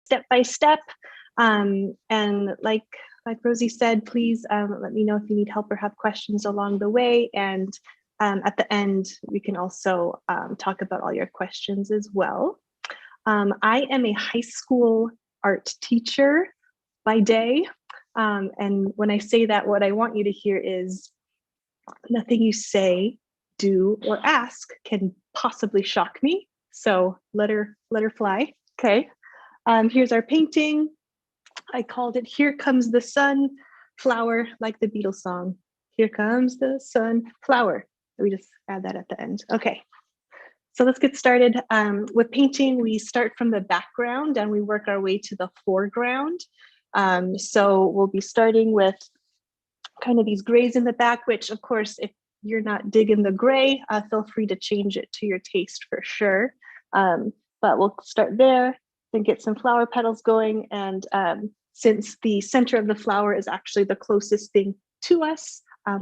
step by step. And like Rosie said, please let me know if you need help or have questions along the way. And at the end, we can also talk about all your questions as well. I am a high school art teacher by day. And when I say that, what I want you to hear is nothing you say, do, or ask can possibly shock me. So let her fly. Okay. Here's our painting. I called it Here Comes the Sun, Flower, like the Beatles song. Here comes the sun, flower. We just add that at the end. Okay. So let's get started. With painting, we start from the background and we work our way to the foreground. So we'll be starting with kind of these grays in the back, which of course, if you're not digging the gray, feel free to change it to your taste for sure. But we'll start there, then get some flower petals going. And since the center of the flower is actually the closest thing to us,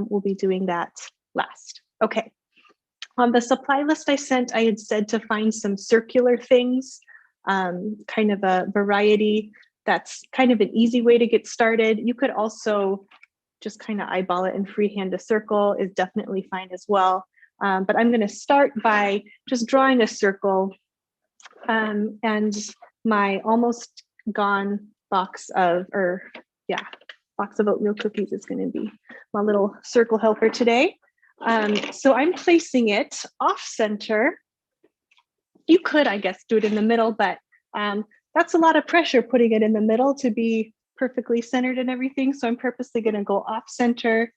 we'll be doing that last. Okay. On the supply list I sent, I had said to find some circular things, kind of a variety. That's kind of an easy way to get started. You could also just kind of eyeball it and freehand a circle is definitely fine as well. But I'm going to start by just drawing a circle. And my almost gone box of oatmeal cookies is going to be my little circle helper today. So I'm placing it off center. You could, I guess, do it in the middle, but that's a lot of pressure putting it in the middle to be perfectly centered and everything. So I'm purposely going to go off center,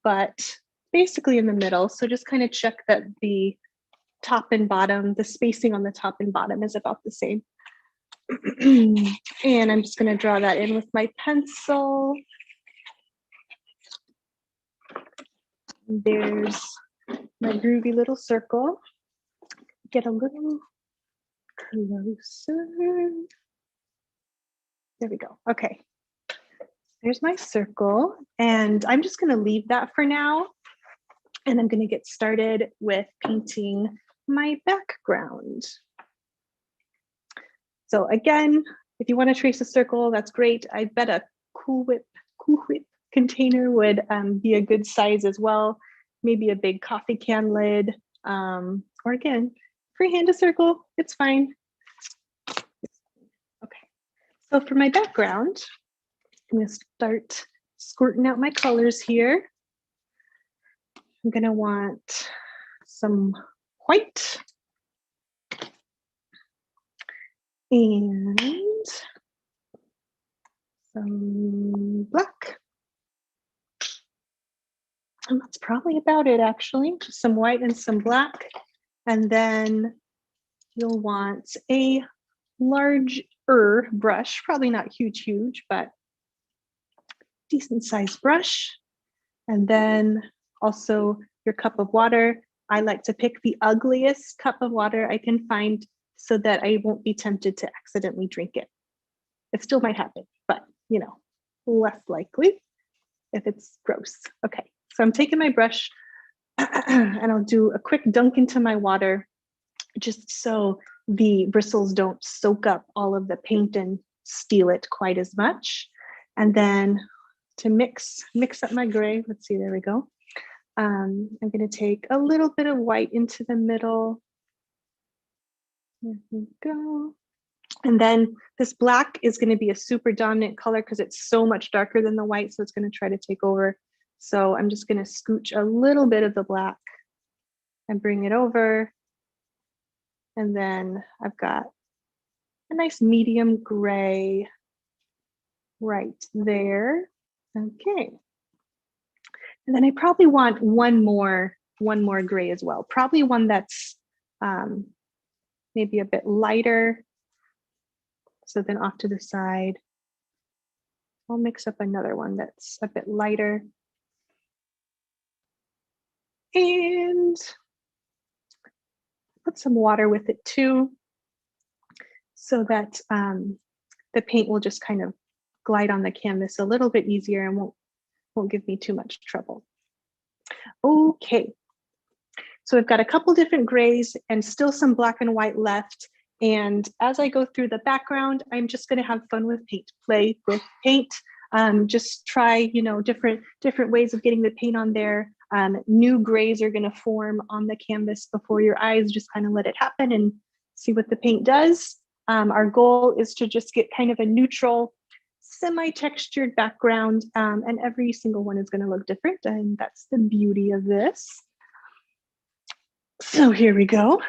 but basically in the middle. So just kind of check that the top and bottom, the spacing on the top and bottom is about the same. And I'm just going to draw that in with my pencil. There's my groovy little circle. Get a little closer. There we go. Okay. There's my circle. And I'm just going to leave that for now. And I'm going to get started with painting my background. So again, if you want to trace a circle, that's great. I bet a Cool Whip container would be a good size as well. Maybe a big coffee can lid, or again, freehand a circle, it's fine. Okay, so for my background, I'm gonna start squirting out my colors here. I'm gonna want some white and some black. And that's probably about it, actually. Just some white and some black. And then you'll want a larger brush, probably not huge, but decent sized brush. And then also your cup of water. I like to pick the ugliest cup of water I can find so that I won't be tempted to accidentally drink it. It still might happen, but you know, less likely if it's gross. Okay. So I'm taking my brush and I'll do a quick dunk into my water just so the bristles don't soak up all of the paint and steal it quite as much. And then to mix up my gray, let's see, there we go. I'm going to take a little bit of white into the middle. There we go. And then this black is going to be a super dominant color because it's so much darker than the white, so it's going to try to take over. So I'm just going to scooch a little bit of the black and bring it over. And then I've got a nice medium gray right there. Okay. And then I probably want one more gray as well. Probably one that's maybe a bit lighter. So then off to the side, I'll mix up another one that's a bit lighter. And put some water with it too, so that the paint will just kind of glide on the canvas a little bit easier and won't give me too much trouble. Okay, so we've got a couple different grays and still some black and white left. And as I go through the background, I'm just going to have fun with paint, play with paint. Just try, different ways of getting the paint on there. New grays are going to form on the canvas before your eyes. Just kind of let it happen and see what the paint does. Our goal is to just get kind of a neutral, semi-textured background, and every single one is going to look different, and that's the beauty of this. So here we go.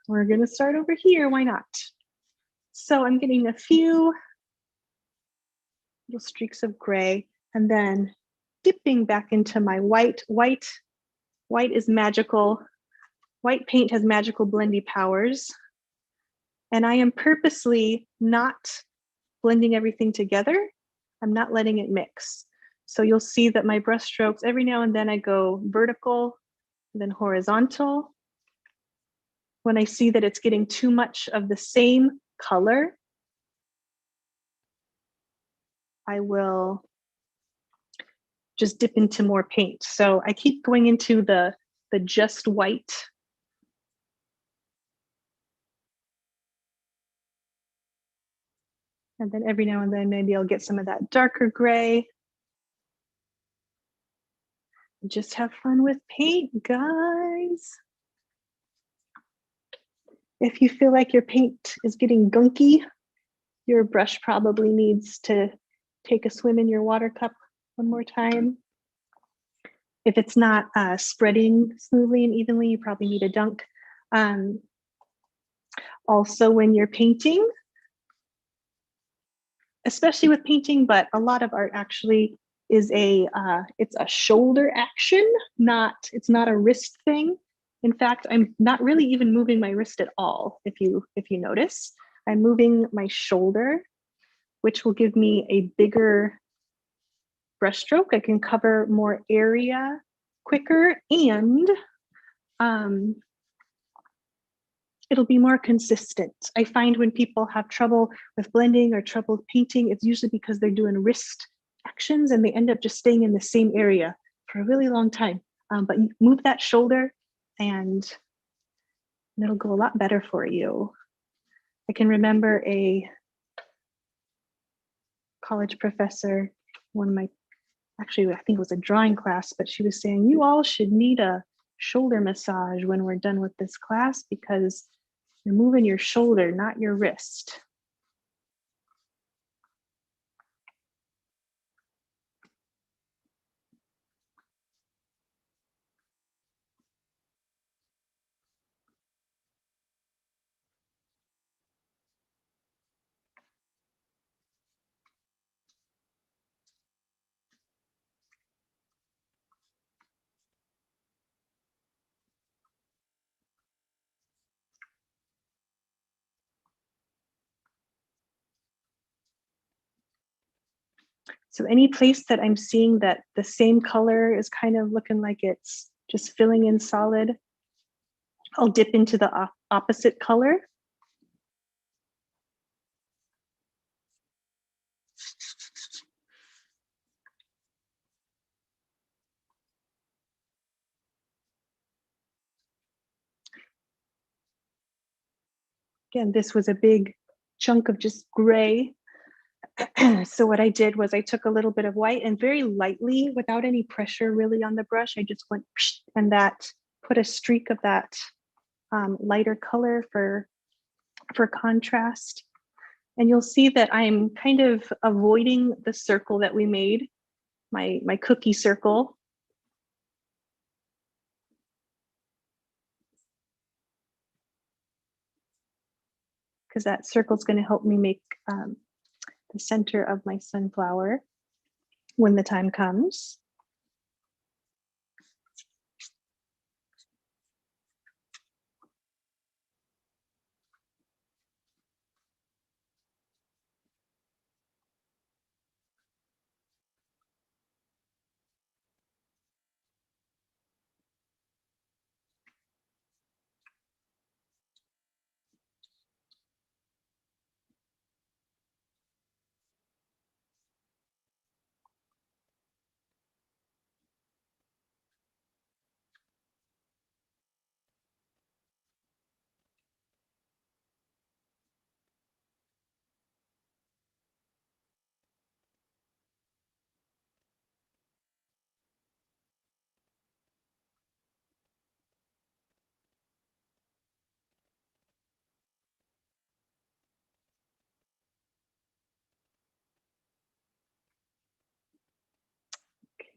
We're going to start over here. Why not? So I'm getting a few little streaks of gray and then dipping back into my white. White is magical. White paint has magical blendy powers. And I am purposely not blending everything together. I'm not letting it mix. So you'll see that my brush strokes, every now and then I go vertical, then horizontal. When I see that it's getting too much of the same color, I will just dip into more paint. So I keep going into the just white. And then every now and then, maybe I'll get some of that darker gray. Just have fun with paint, guys. If you feel like your paint is getting gunky, your brush probably needs to take a swim in your water cup one more time. If it's not spreading smoothly and evenly, you probably need a dunk. Also, when you're painting, especially with painting, but a lot of art actually is it's a shoulder action, it's not a wrist thing. In fact, I'm not really even moving my wrist at all. If you notice, I'm moving my shoulder, which will give me a bigger brush stroke. I can cover more area quicker, and it'll be more consistent. I find when people have trouble with blending or trouble with painting, it's usually because they're doing wrist actions and they end up just staying in the same area for a really long time. But you move that shoulder and it'll go a lot better for you. I can remember a college professor, actually, I think it was a drawing class, but she was saying, you all should need a shoulder massage when we're done with this class because you're moving your shoulder, not your wrist. So any place that I'm seeing that the same color is kind of looking like it's just filling in solid, I'll dip into the opposite color. Again, this was a big chunk of just gray. So what I did was I took a little bit of white and very lightly, without any pressure really on the brush, I just went and that put a streak of that lighter color for contrast. And you'll see that I'm kind of avoiding the circle that we made, my cookie circle. Because that circle is going to help me make the center of my sunflower when the time comes.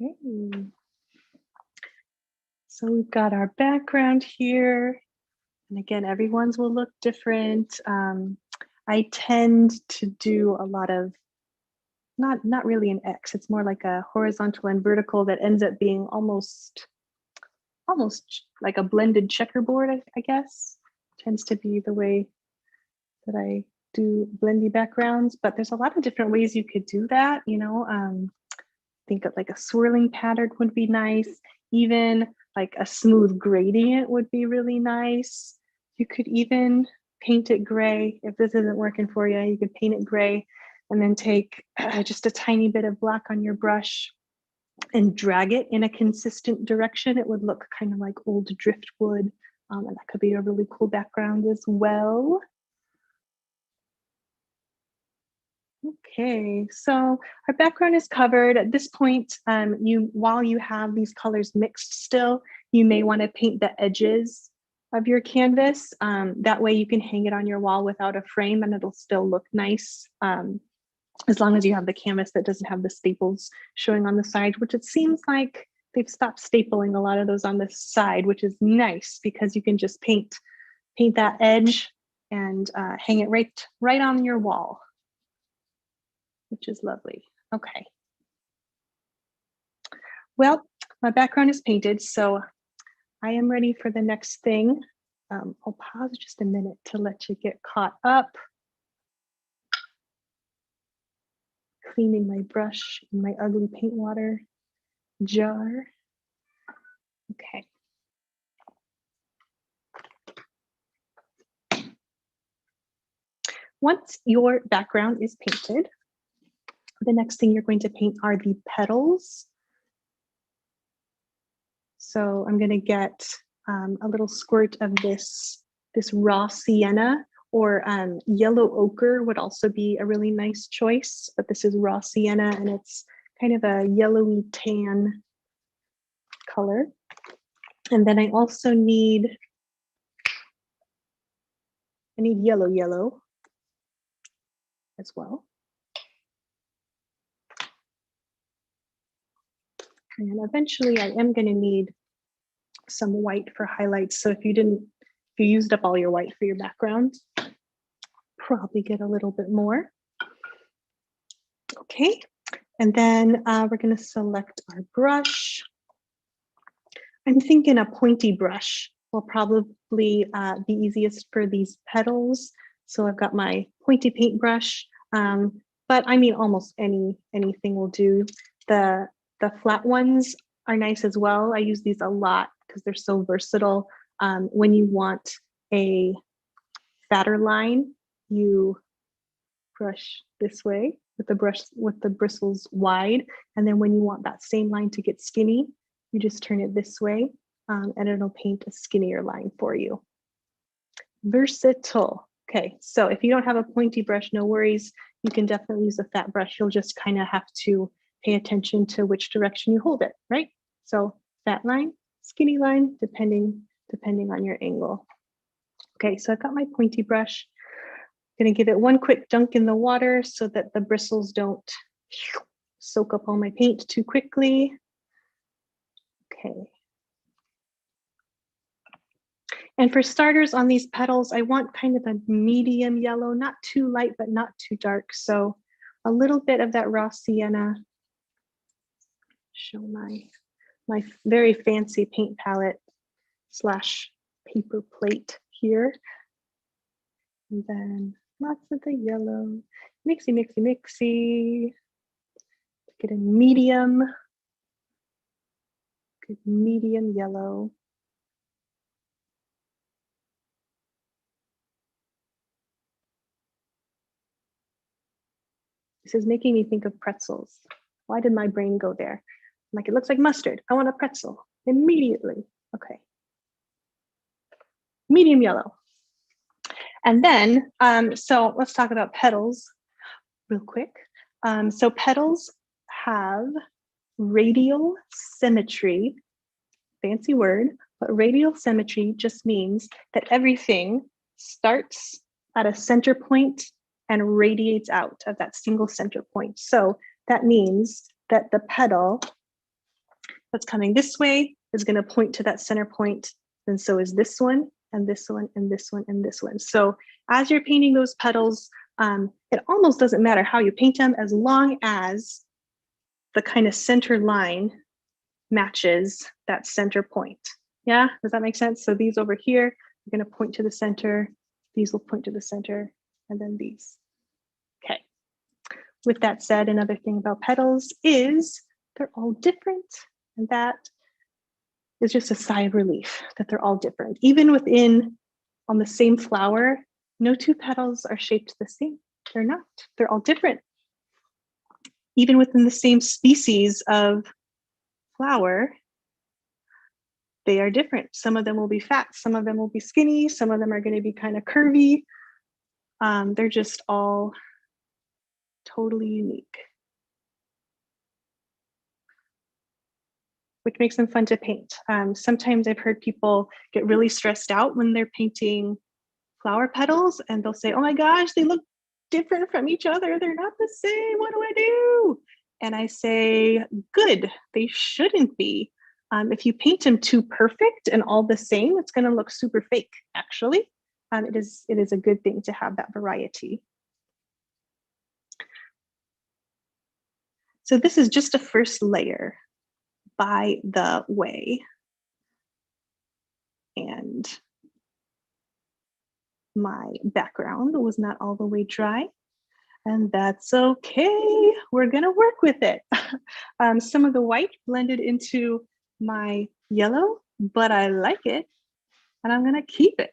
Okay. So we've got our background here. And again, everyone's will look different. I tend to do a lot of, not really an X, it's more like a horizontal and vertical that ends up being almost like a blended checkerboard, I guess. Tends to be the way that I do blendy backgrounds, but there's a lot of different ways you could do that, you know. Think of like a swirling pattern would be nice. Even like a smooth gradient would be really nice. You could even paint it gray. If this isn't working for you, you could paint it gray and then take just a tiny bit of black on your brush and drag it in a consistent direction. It would look kind of like old driftwood. And that could be a really cool background as well. Okay, so our background is covered. At this point, while you have these colors mixed still, you may want to paint the edges of your canvas. That way you can hang it on your wall without a frame and it'll still look nice. As long as you have the canvas that doesn't have the staples showing on the side, which it seems like they've stopped stapling a lot of those on the side, which is nice because you can just paint that edge and hang it right on your wall, which is lovely. Okay. Well, my background is painted, so I am ready for the next thing. I'll pause just a minute to let you get caught up. Cleaning my brush in my ugly paint water jar. Okay. Once your background is painted, the next thing you're going to paint are the petals. So I'm going to get a little squirt of this raw sienna, or yellow ochre would also be a really nice choice, but this is raw sienna and it's kind of a yellowy tan color. And then I also need yellow as well. And eventually I am going to need some white for highlights. So if you used up all your white for your background, probably get a little bit more. Okay, and then we're going to select our brush. I'm thinking a pointy brush will probably be easiest for these petals. So I've got my pointy paintbrush, but I mean almost anything will do. The flat ones are nice as well. I use these a lot because they're so versatile. When you want a fatter line, you brush this way with the bristles wide, and then when you want that same line to get skinny, you just turn it this way, and it'll paint a skinnier line for you. Versatile. Okay, so if you don't have a pointy brush, no worries. You can definitely use a fat brush. You'll just kind of have to pay attention to which direction you hold it, right? So fat line, skinny line, depending on your angle. Okay, so I've got my pointy brush. I'm gonna give it one quick dunk in the water so that the bristles don't soak up all my paint too quickly. Okay. And for starters on these petals, I want kind of a medium yellow, not too light, but not too dark. So a little bit of that raw sienna. Show my very fancy paint palette / paper plate here. And then lots of the yellow. Mixy, mixy, mixy. Get a medium, good medium yellow. This is making me think of pretzels. Why did my brain go there? I'm like, it looks like mustard. I want a pretzel immediately. Okay. Medium yellow. And then, so let's talk about petals real quick. So petals have radial symmetry, fancy word, but radial symmetry just means that everything starts at a center point and radiates out of that single center point. So that means that the petal that's coming this way is going to point to that center point, and so is this one, and this one, and this one, and this one. So as you're painting those petals, it almost doesn't matter how you paint them as long as the kind of center line matches that center point. Yeah, does that make sense? So these over here are going to point to the center, these will point to the center, and then these. Okay. With that said, another thing about petals is they're all different, and that is just a sigh of relief that they're all different. Even within, on the same flower, no two petals are shaped the same. They're not, they're all different. Even within the same species of flower, they are different. Some of them will be fat, some of them will be skinny, some of them are going to be kind of curvy. They're just all totally unique, which makes them fun to paint. Sometimes I've heard people get really stressed out when they're painting flower petals, and they'll say, oh my gosh, they look different from each other. They're not the same. What do I do? And I say, good, they shouldn't be. If you paint them too perfect and all the same, it's going to look super fake, actually. It is a good thing to have that variety. So this is just a first layer, by the way. And my background was not all the way dry, and that's okay. We're gonna work with it. Some of the white blended into my yellow, but I like it, and I'm gonna keep it.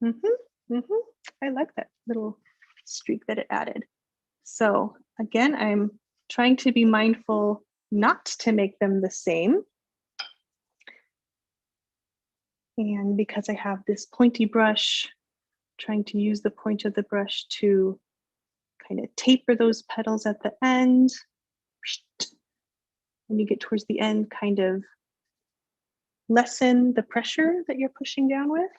I like that little streak that it added. So again, I'm trying to be mindful not to make them the same. And because I have this pointy brush, trying to use the point of the brush to kind of taper those petals at the end. When you get towards the end, kind of lessen the pressure that you're pushing down with.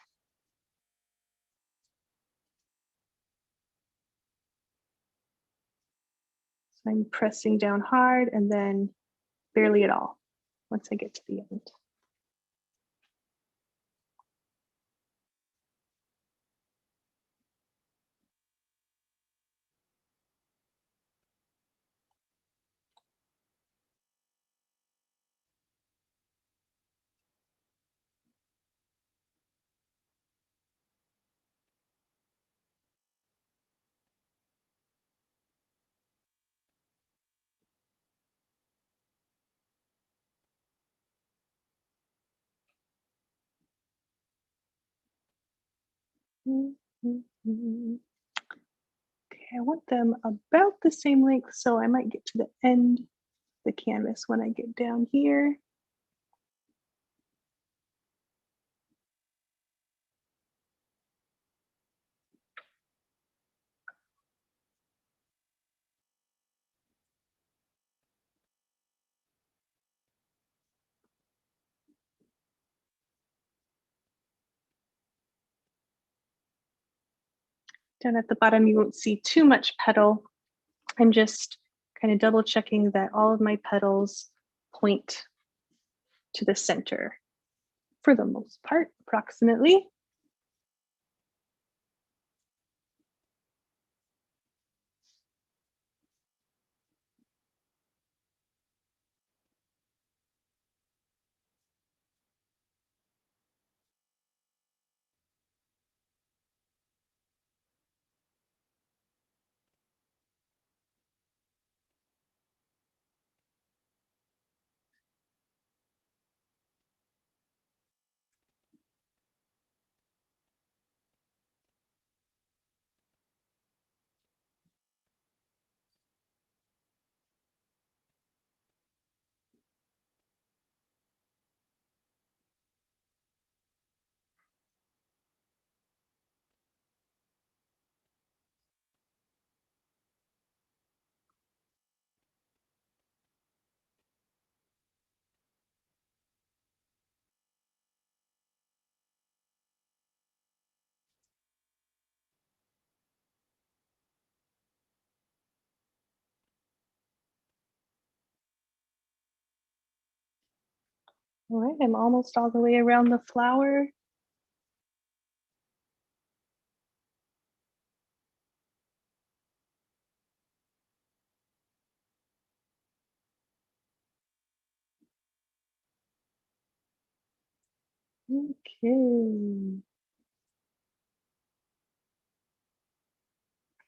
So I'm pressing down hard and then barely at all once I get to the end. Okay, I want them about the same length, so I might get to the end of the canvas when I get down here. Down at the bottom, you won't see too much petal. I'm just kind of double checking that all of my petals point to the center for the most part, approximately. All right, I'm almost all the way around the flower. Okay.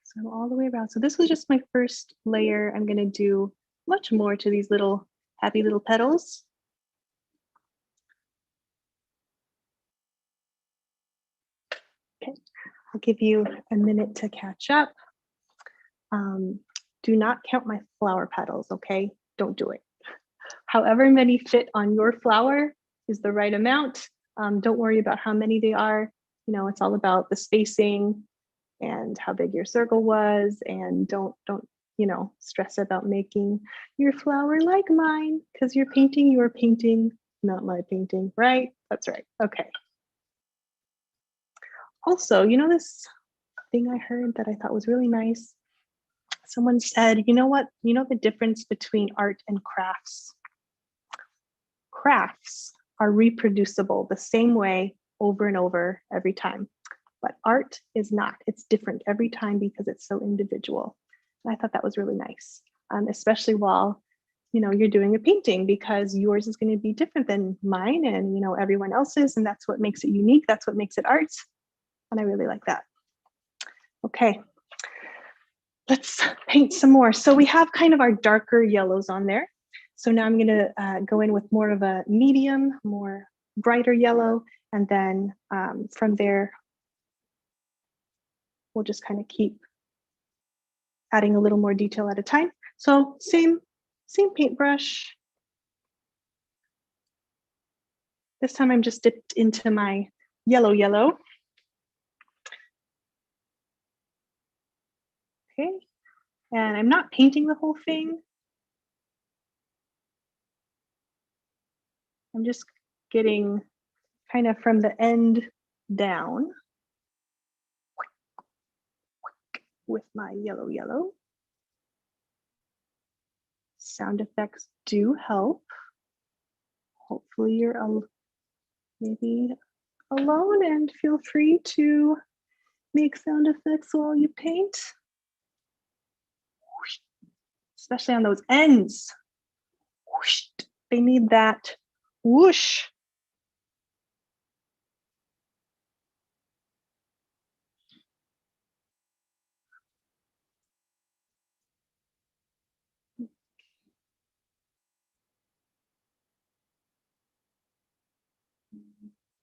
So I'm all the way around. So this was just my first layer. I'm gonna do much more to these little happy little petals. Okay, I'll give you a minute to catch up. Um, do not count my flower petals, okay? Don't do it. However many fit on your flower is the right amount. Don't worry about how many they are. You know, it's all about the spacing and how big your circle was, and don't stress about making your flower like mine, because you're painting your painting, not my painting, right? That's right. Okay. Also, you know, this thing I heard that I thought was really nice. Someone said, you know what, you know the difference between art and crafts? Crafts are reproducible the same way over and over every time, but art is not. It's different every time because it's so individual. And I thought that was really nice, especially while you're doing a painting, because yours is going to be different than mine and everyone else's, and that's what makes it unique. That's what makes it art, and I really like that. Okay, let's paint some more. So we have kind of our darker yellows on there. So now I'm going to go in with more of a medium, more brighter yellow, and then from there we'll just kind of keep adding a little more detail at a time. So same paintbrush. This time I'm just dipped into my yellow. Okay, and I'm not painting the whole thing. I'm just getting kind of from the end down with my yellow. Sound effects do help. Hopefully you're maybe alone and feel free to make sound effects while you paint, especially on those ends. They need that whoosh.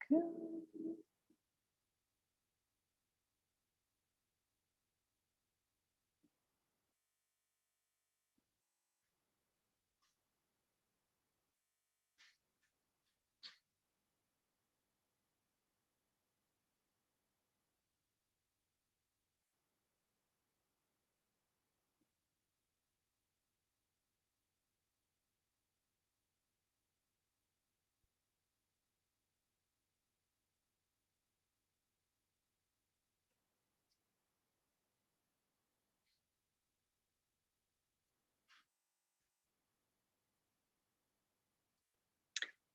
Good.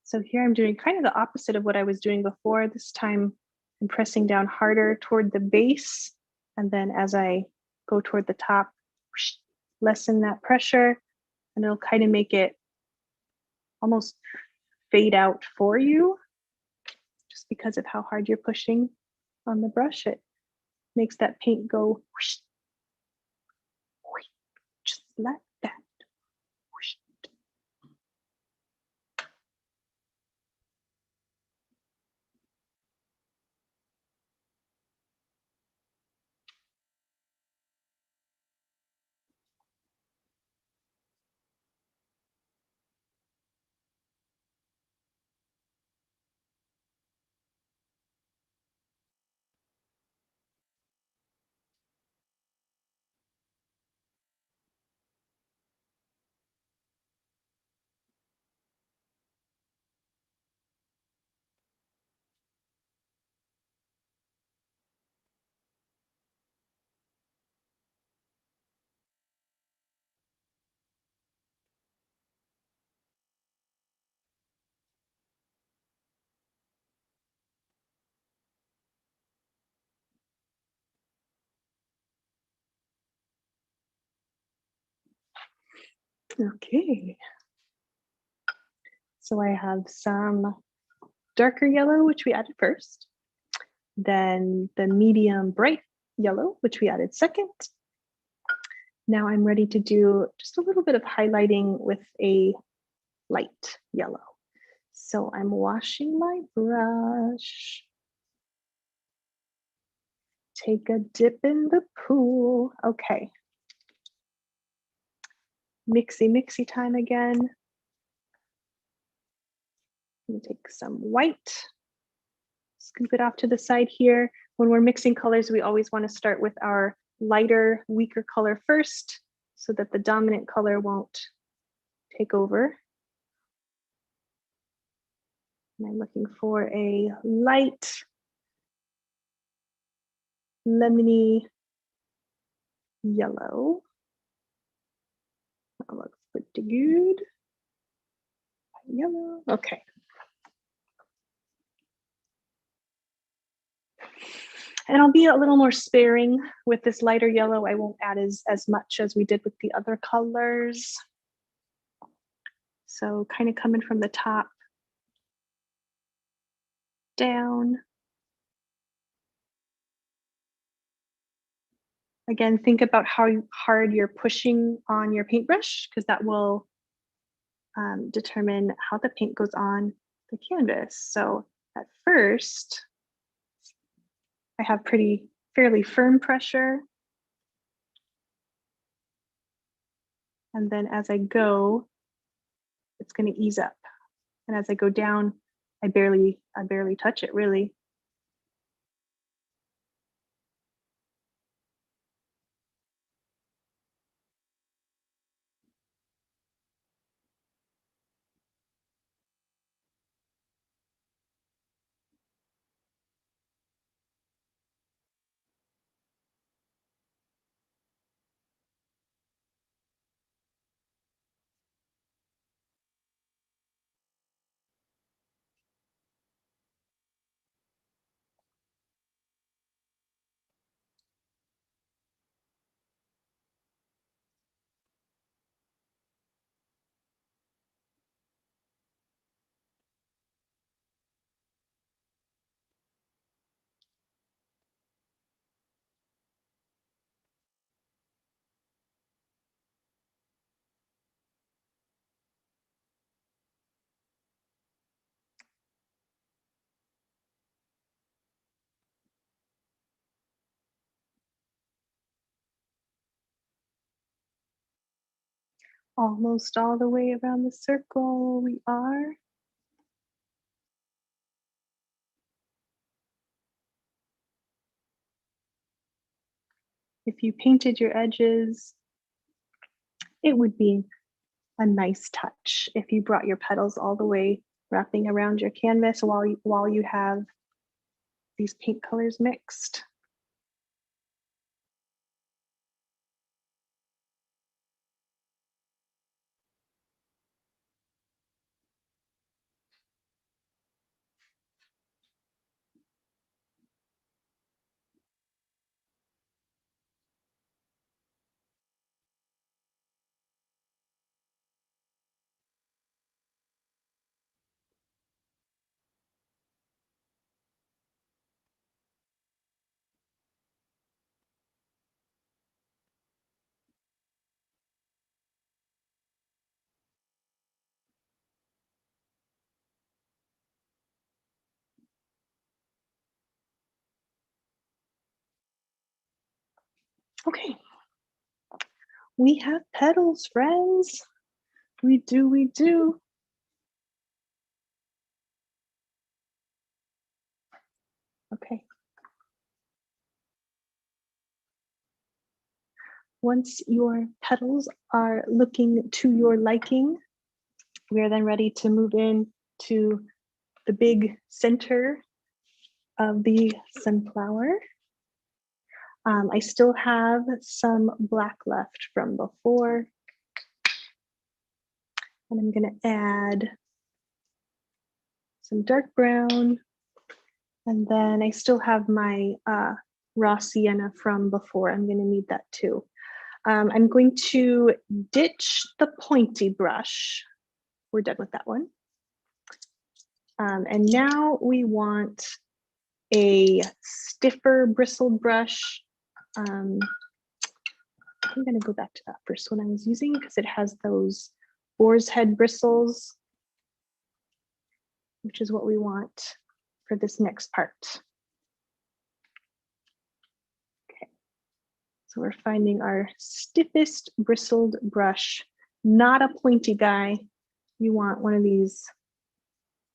So here I'm doing kind of the opposite of what I was doing before. This time I'm pressing down harder toward the base. And then as I go toward the top, lessen that pressure, and it'll kind of make it almost fade out for you. Just because of how hard you're pushing on the brush, it makes that paint go just like that. Okay. So I have some darker yellow, which we added first, then the medium bright yellow, which we added second. Now I'm ready to do just a little bit of highlighting with a light yellow. So I'm washing my brush. Take a dip in the pool. Okay. Mixy time again. I'm gonna take some white, scoop it off to the side here. When we're mixing colors, we always want to start with our lighter, weaker color first so that the dominant color won't take over. And I'm looking for a light, lemony yellow. That looks pretty good. Yellow, okay. And I'll be a little more sparing with this lighter yellow. I won't add as much as we did with the other colors. So kind of coming from the top down. Again, think about how hard you're pushing on your paintbrush, because that will determine how the paint goes on the canvas. So at first, I have fairly firm pressure. And then as I go, it's going to ease up. And as I go down, I barely touch it, really. Almost all the way around the circle we are. If you painted your edges, it would be a nice touch if you brought your petals all the way wrapping around your canvas while you have these paint colors mixed. Okay, we have petals, friends. We do. Okay. Once your petals are looking to your liking, we are then ready to move in to the big center of the sunflower. I still have some black left from before, and I'm going to add some dark brown, and then I still have my raw sienna from before. I'm going to need that too. I'm going to ditch the pointy brush. We're done with that one. And now we want a stiffer bristled brush. I'm going to go back to that first one I was using because it has those boar's head bristles, which is what we want for this next part. Okay, so we're finding our stiffest bristled brush, not a pointy guy. You want one of these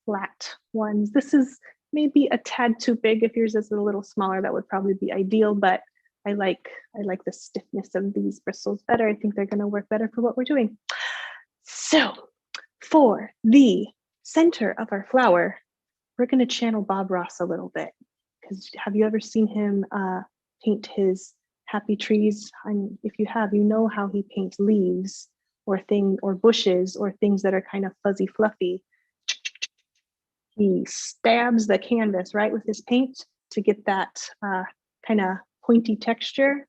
flat ones. This is maybe a tad too big. If yours is a little smaller, that would probably be ideal, but I like the stiffness of these bristles better. I think they're going to work better for what we're doing. So for the center of our flower, we're going to channel Bob Ross a little bit, because have you ever seen him paint his happy trees? And if you have, you know how he paints leaves or bushes or things that are kind of fuzzy fluffy. He stabs the canvas right with his paint to get that kind of pointy texture.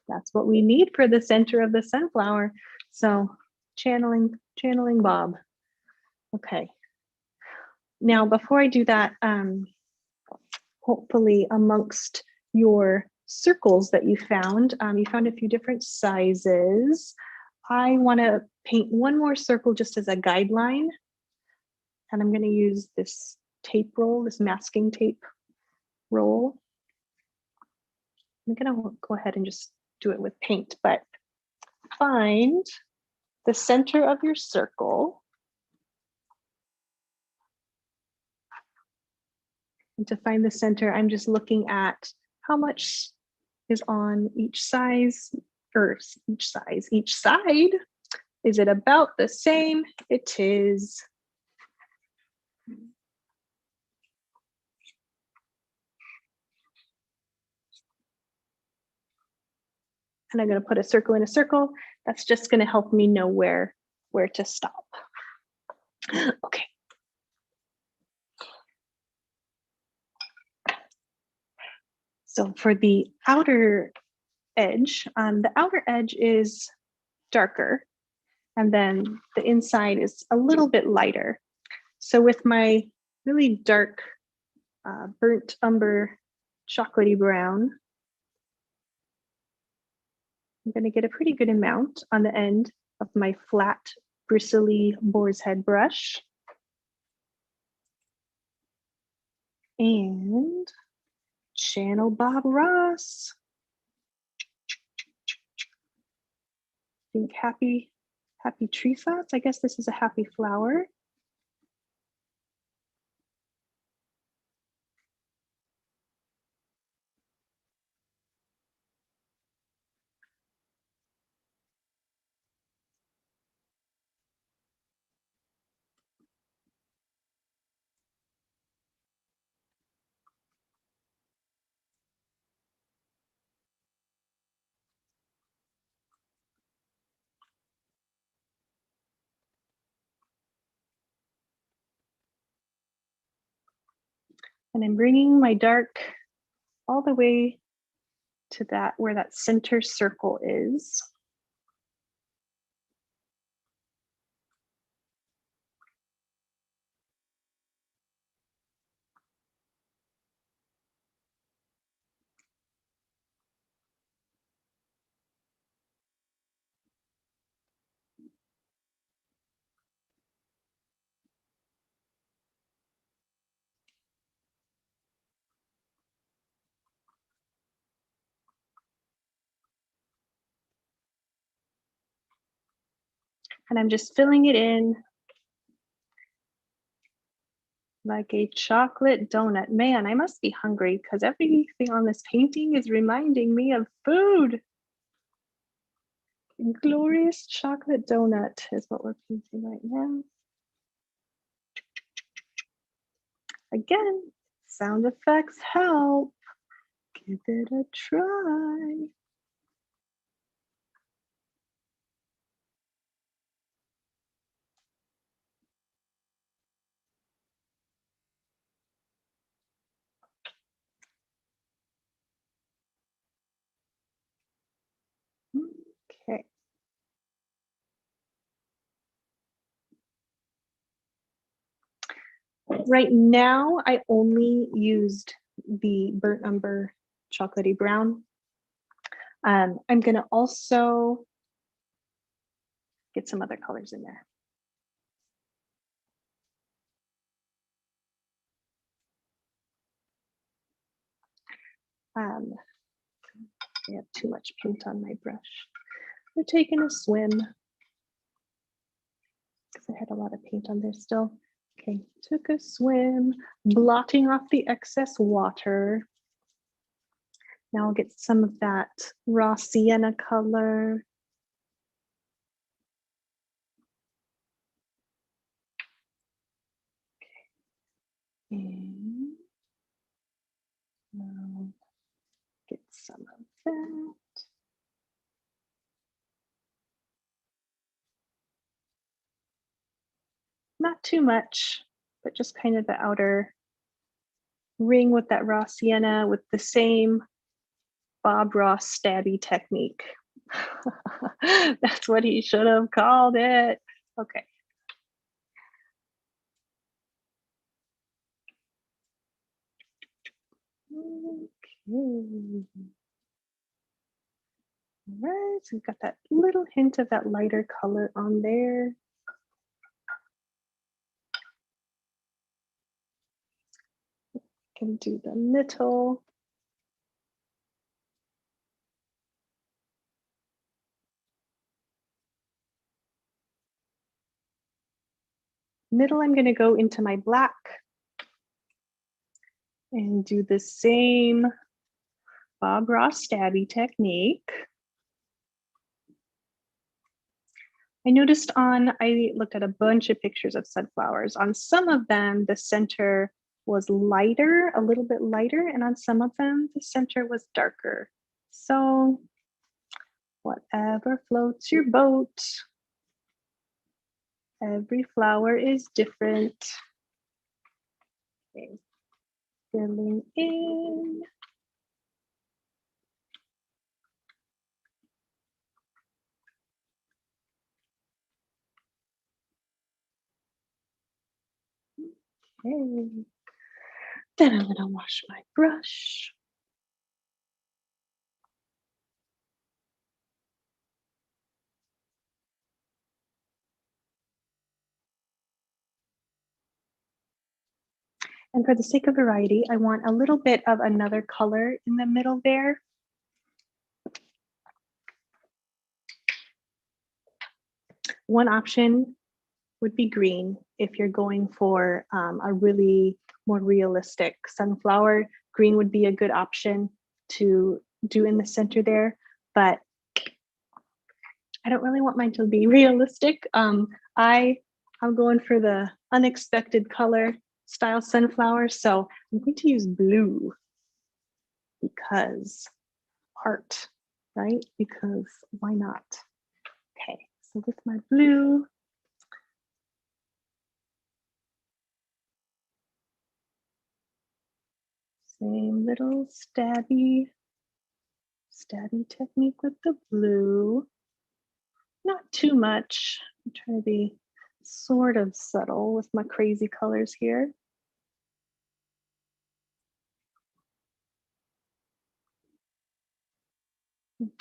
That's what we need for the center of the sunflower. So channeling Bob. Okay. Now, before I do that, hopefully amongst your circles that you found a few different sizes. I want to paint one more circle just as a guideline. And I'm going to use this tape roll, this masking tape roll. I'm going to go ahead and just do it with paint, but find the center of your circle. And to find the center, I'm just looking at how much is on each side. Is it about the same? It is. And I'm going to put a circle in a circle. That's just going to help me know where to stop. Okay. So for the outer edge is darker, and then the inside is a little bit lighter. So with my really dark burnt umber chocolatey brown, I'm going to get a pretty good amount on the end of my flat bristly boar's head brush. And channel Bob Ross. Think happy tree thoughts. I guess this is a happy flower. And I'm bringing my dark all the way to that where that center circle is. And I'm just filling it in like a chocolate donut. Man, I must be hungry because everything on this painting is reminding me of food. A glorious chocolate donut is what we're painting right now. Again, sound effects help. Give it a try. Right now, I only used the burnt umber chocolatey brown. I'm gonna also get some other colors in there. I have too much paint on my brush. We're taking a swim because I had a lot of paint on there still. Okay, took a swim, blotting off the excess water. Now I'll get some of that raw sienna color. And I'll get some of that. Not too much, but just kind of the outer ring with that raw sienna with the same Bob Ross stabby technique. That's what he should have called it. Okay. Okay. All right, so we've got that little hint of that lighter color on there. Can do the middle. Middle, I'm going to go into my black and do the same Bob Ross stabby technique. I noticed I looked at a bunch of pictures of sunflowers. On some of them, the center was lighter, a little bit lighter, and on some of them, the center was darker. So whatever floats your boat. Every flower is different. Okay, filling in. Okay. Then I'm gonna wash my brush. And for the sake of variety, I want a little bit of another color in the middle there. One option would be green if you're going for a really more realistic sunflower. Green would be a good option to do in the center there, but I don't really want mine to be realistic. I'm going for the unexpected color style sunflower, so I'm going to use blue because art, right? Because why not? Okay, so with my blue, same little stabby technique with the blue. Not too much. I'm trying to be sort of subtle with my crazy colors here. Okay.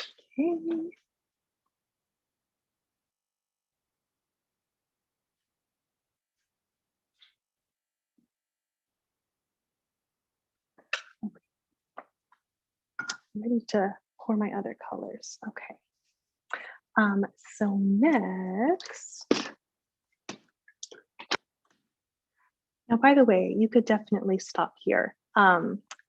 I'm ready to pour my other colors. Okay. So next, now, by the way, you could definitely stop here.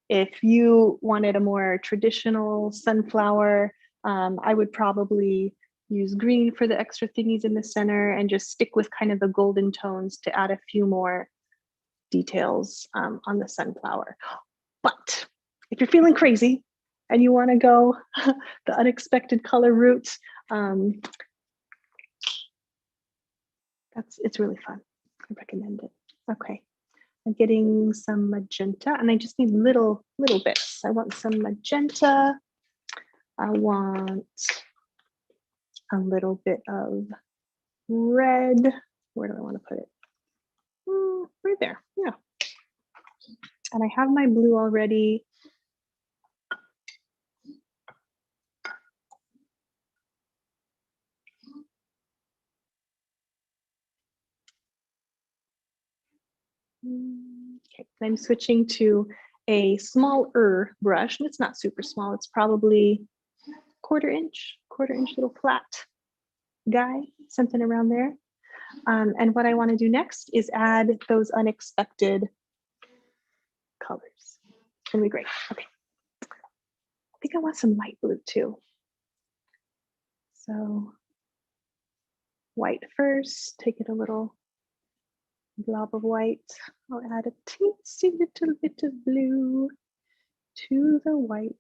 If you wanted a more traditional sunflower, I would probably use green for the extra thingies in the center and just stick with kind of the golden tones to add a few more details on the sunflower. But if you're feeling crazy and you want to go the unexpected color route, it's really fun. I recommend it. Okay. I'm getting some magenta and I just need little bits. I want some magenta. I want a little bit of red. Where do I want to put it? right there, yeah. And I have my blue already. Okay, I'm switching to a smaller brush, and it's not super small. It's probably quarter inch little flat guy, something around there. And what I want to do next is add those unexpected colors. It's gonna be great. Okay, I think I want some light blue too. So white first, take it a little blob of white. I'll add a teensy little bit of blue to the white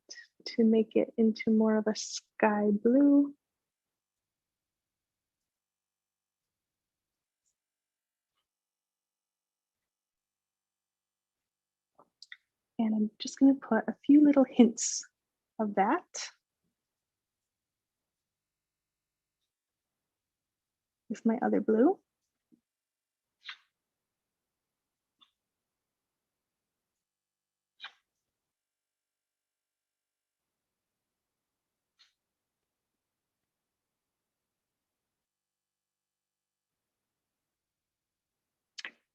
to make it into more of a sky blue. And I'm just going to put a few little hints of that. With my other blue.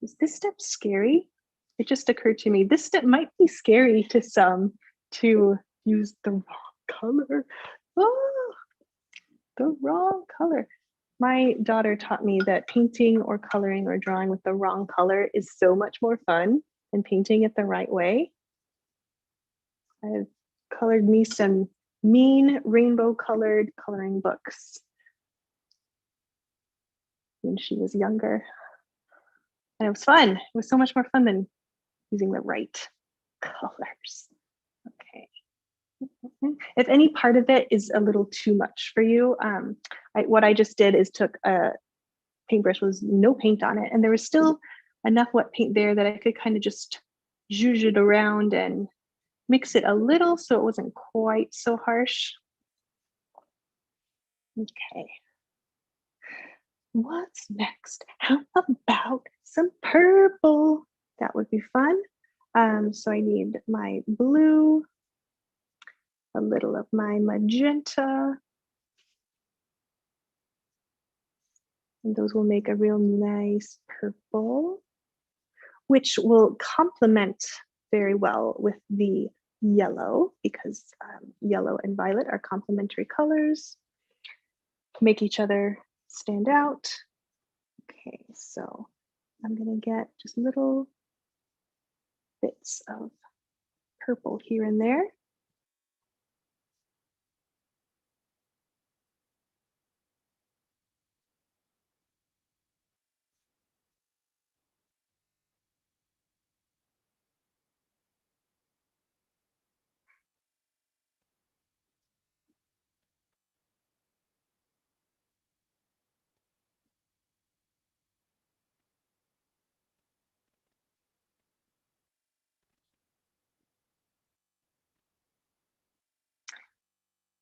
Is this step scary? It just occurred to me, this step might be scary to some, to use the wrong color. Oh, the wrong color. My daughter taught me that painting or coloring or drawing with the wrong color is so much more fun than painting it the right way. I've colored me some mean rainbow colored coloring books when she was younger. And it was fun. It was so much more fun than using the right colors. Okay. If any part of it is a little too much for you, what I just did is took a paintbrush with no paint on it, and there was still enough wet paint there that I could kind of just zhuzh it around and mix it a little so it wasn't quite so harsh. Okay. What's next? How about some purple? That would be fun. So I need my blue, a little of my magenta, and those will make a real nice purple, which will complement very well with the yellow because yellow and violet are complementary colors, make each other stand out. Okay, so I'm gonna get just little bits of purple here and there.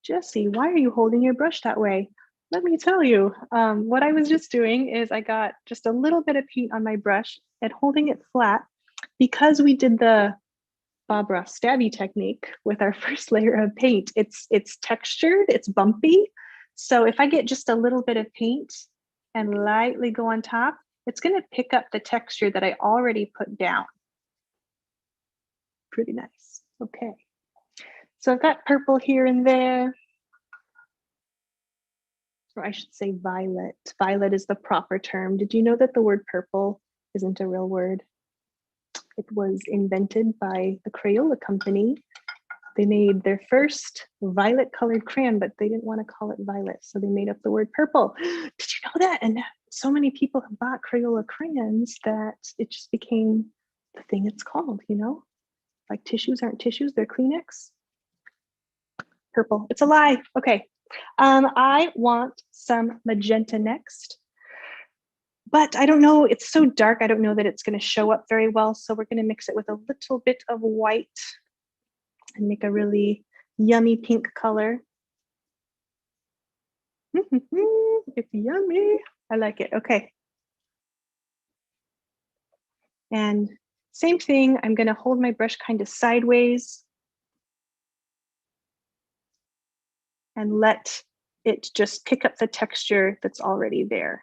Jesse, why are you holding your brush that way? Let me tell you, what I was just doing is I got just a little bit of paint on my brush and holding it flat because we did the Bob Ross stabby technique with our first layer of paint. It's textured, it's bumpy. So if I get just a little bit of paint and lightly go on top, it's gonna pick up the texture that I already put down. Pretty nice, okay. So I've got purple here and there. Or I should say violet. Violet is the proper term. Did you know that the word purple isn't a real word? It was invented by the Crayola company. They made their first violet colored crayon, but they didn't want to call it violet. So they made up the word purple. Did you know that? And so many people have bought Crayola crayons that it just became the thing it's called, you know? Like tissues aren't tissues, they're Kleenex. Purple, it's a lie. Okay, I want some magenta next, but I don't know, it's so dark, I don't know that it's gonna show up very well. So we're gonna mix it with a little bit of white and make a really yummy pink color. It's yummy. I like it. Okay. And same thing, I'm gonna hold my brush kind of sideways and let it just pick up the texture that's already there.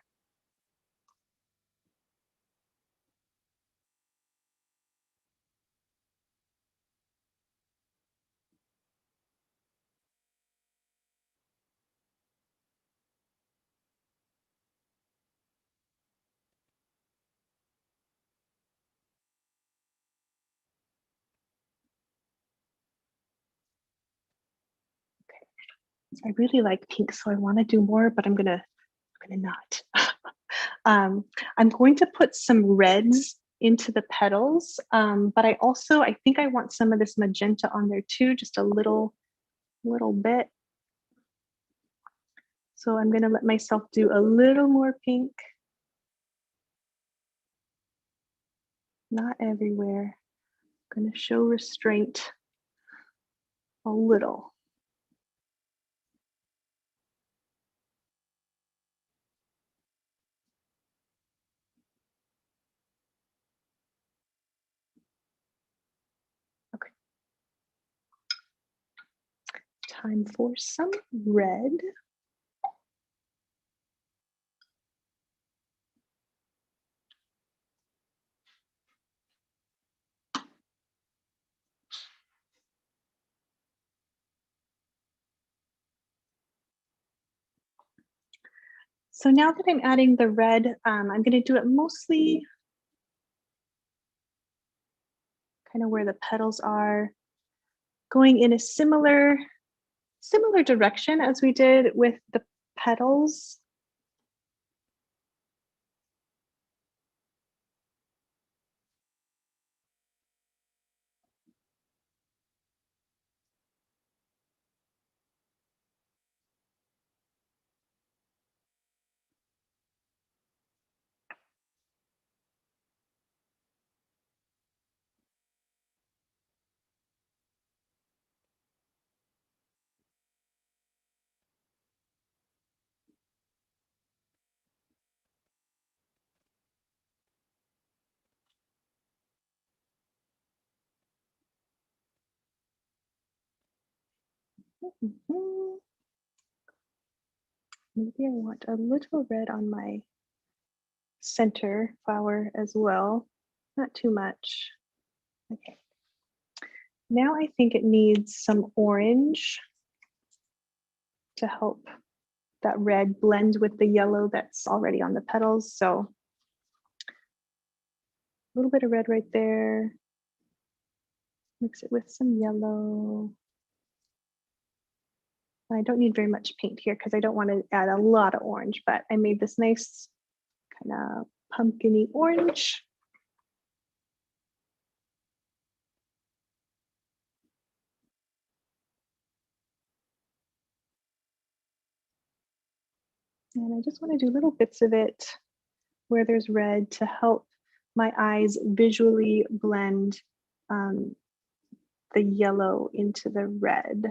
I really like pink, so I want to do more, but I'm gonna not. I'm going to put some reds into the petals, but I think I want some of this magenta on there too, just a little bit. So I'm gonna let myself do a little more pink. Not everywhere. I'm gonna show restraint a little. Okay. Time for some red. So now that I'm adding the red, I'm going to do it mostly kind of where the petals are, going in a similar direction as we did with the petals. Mhm. Maybe I want a little red on my center flower as well. Not too much. Okay. Now I think it needs some orange to help that red blend with the yellow that's already on the petals. So a little bit of red right there. Mix it with some yellow. I don't need very much paint here because I don't want to add a lot of orange, but I made this nice kind of pumpkin-y orange. And I just want to do little bits of it where there's red to help my eyes visually blend the yellow into the red.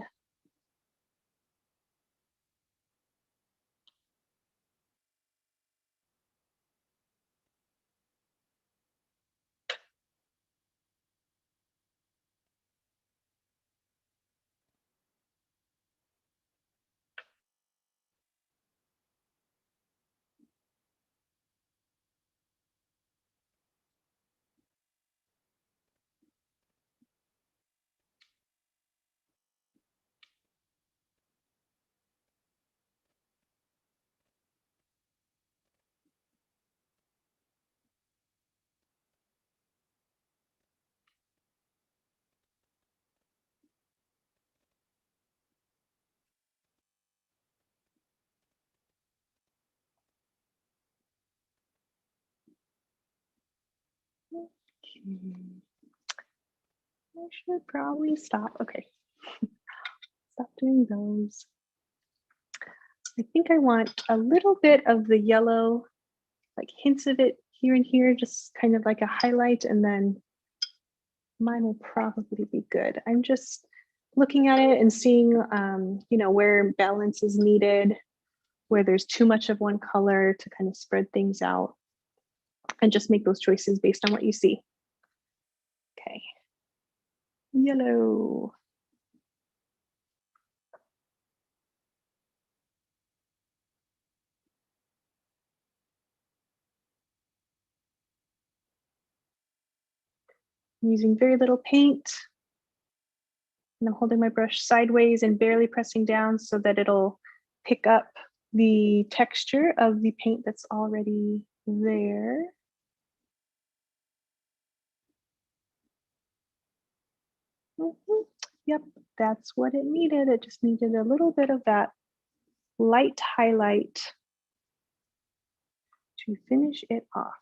Okay. I should probably stop. Okay. Stop doing those. I think I want a little bit of the yellow, like hints of it here and here, just kind of like a highlight, and then mine will probably be good. I'm just looking at it and seeing, where balance is needed, where there's too much of one color to kind of spread things out, and just make those choices based on what you see. Okay. Yellow. I'm using very little paint. And I'm holding my brush sideways and barely pressing down so that it'll pick up the texture of the paint that's already there. Mhm. Yep, that's what it needed. It just needed a little bit of that light highlight to finish it off.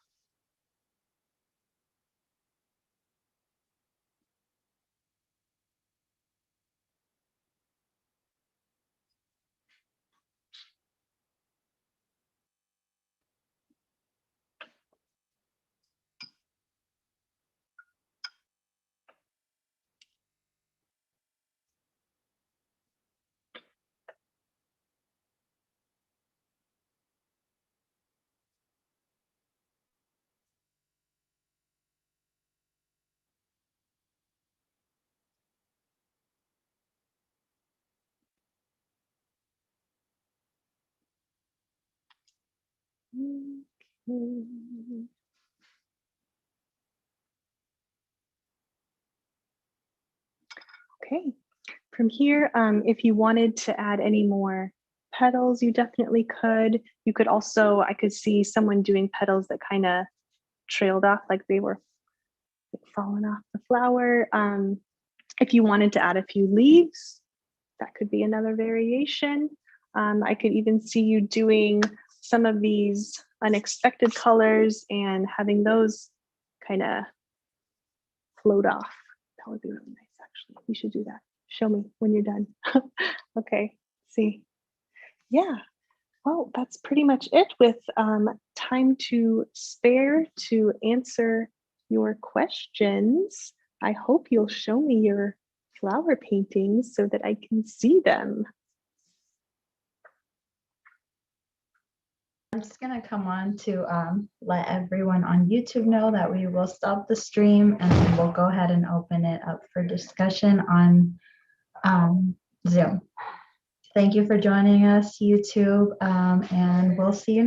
Okay. Okay, from here, if you wanted to add any more petals, you definitely could. You could also, I could see someone doing petals that kind of trailed off like they were like falling off the flower. If you wanted to add a few leaves, that could be another variation. I could even see you doing some of these unexpected colors and having those kind of float off. That would be really nice, actually. You should do that. Show me when you're done. Okay, see. Yeah, well, that's pretty much it with time to spare to answer your questions. I hope you'll show me your flower paintings so that I can see them. I'm just going to come on to let everyone on YouTube know that we will stop the stream and then we'll go ahead and open it up for discussion on Zoom. Thank you for joining us, YouTube, and we'll see you next